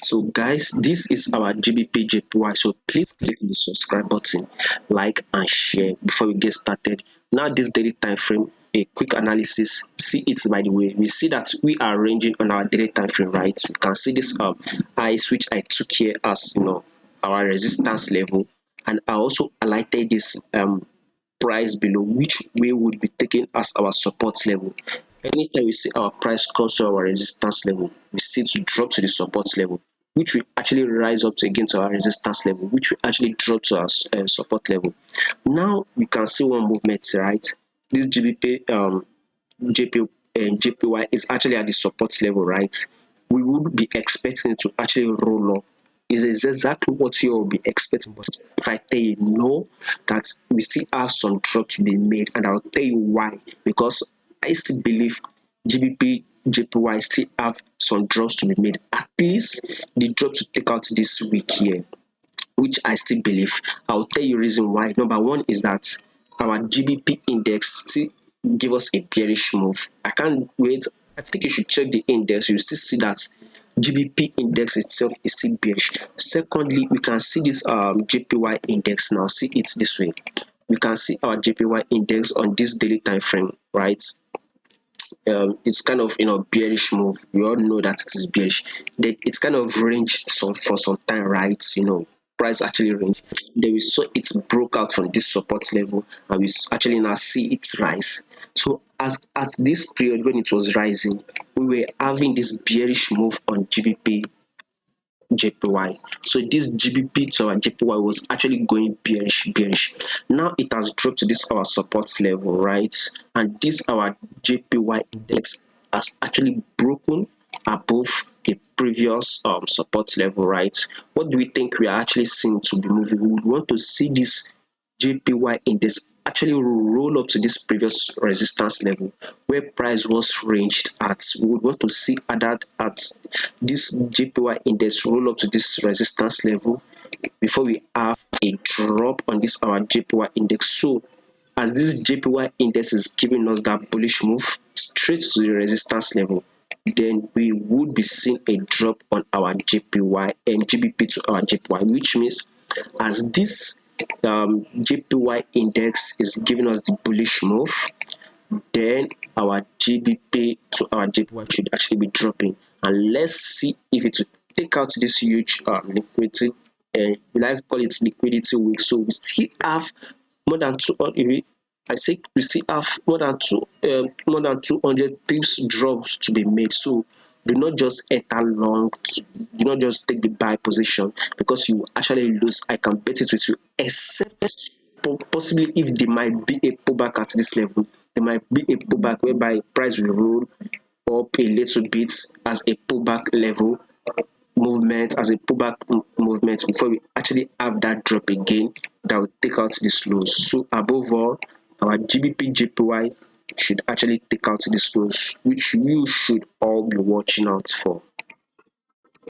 So guys, this is our GBPJPY. So please click the subscribe button, like and share before we get started. Now this daily time frame, a quick analysis. See it by the way. We see that we are ranging on our daily time frame, right? We can see this highs which I took here as our resistance level, and I also highlighted this price below, which we would be taking as our support level. Anytime we see our price comes to our resistance level, we see it to drop to the support level, which will actually rise up to again to our resistance level, which will actually drop to our support level. Now we can see one movement, right? This JPY is actually at the support level, right? We would be expecting it to actually roll up. Is exactly what you will be expecting. But if I tell you no, that we still have some drop to be made, and I'll tell you why. Because I still believe GBP JPY still have some drops to be made. At least the drop to take out this week here, which I still believe. I'll tell you reason why. Number one is that our GBP index still give us a bearish move. I can't wait. I think you should check the index. You still see that GBP index itself is still bearish. Secondly, we can see this JPY index now. See it this way. We can see our JPY index on this daily time frame, right? It's kind of bearish move. We all know that it is bearish. Then it's kind of range for some time, right? Price actually range. Then we saw it broke out from this support level, and we actually now see it rise. So at this period when it was rising, we were having this bearish move on GBP JPY. So this GBP to our JPY was actually going bearish. Now it has dropped to this our support level, right? And this our JPY index has actually broken above the previous support level, right? What do we think we are actually seeing to be moving? We would want to see this JPY index actually roll up to this previous resistance level where price was ranged at. We would want to see that at this JPY index roll up to this resistance level before we have a drop on this our JPY index. So as this JPY index is giving us that bullish move straight to the resistance level, then we would be seeing a drop on our JPY and GBP to our JPY, which means as this JPY index is giving us the bullish move, then our GBP to our JPY should actually be dropping. And let's see if it will take out this huge liquidity, we like to call it liquidity week. So we still have more than 200. I say we still have more than 200 pips drops to be made. So do not just enter long. Do not just take the buy position, because you actually lose. I can bet it with you. Except possibly if there might be a pullback at this level, there might be a pullback whereby price will roll up a little bit as a pullback level movement, as a pullback movement, before we actually have that drop again that will take out these lows. So above all, our GBP JPY should actually take out these lows, which you should all be watching out for.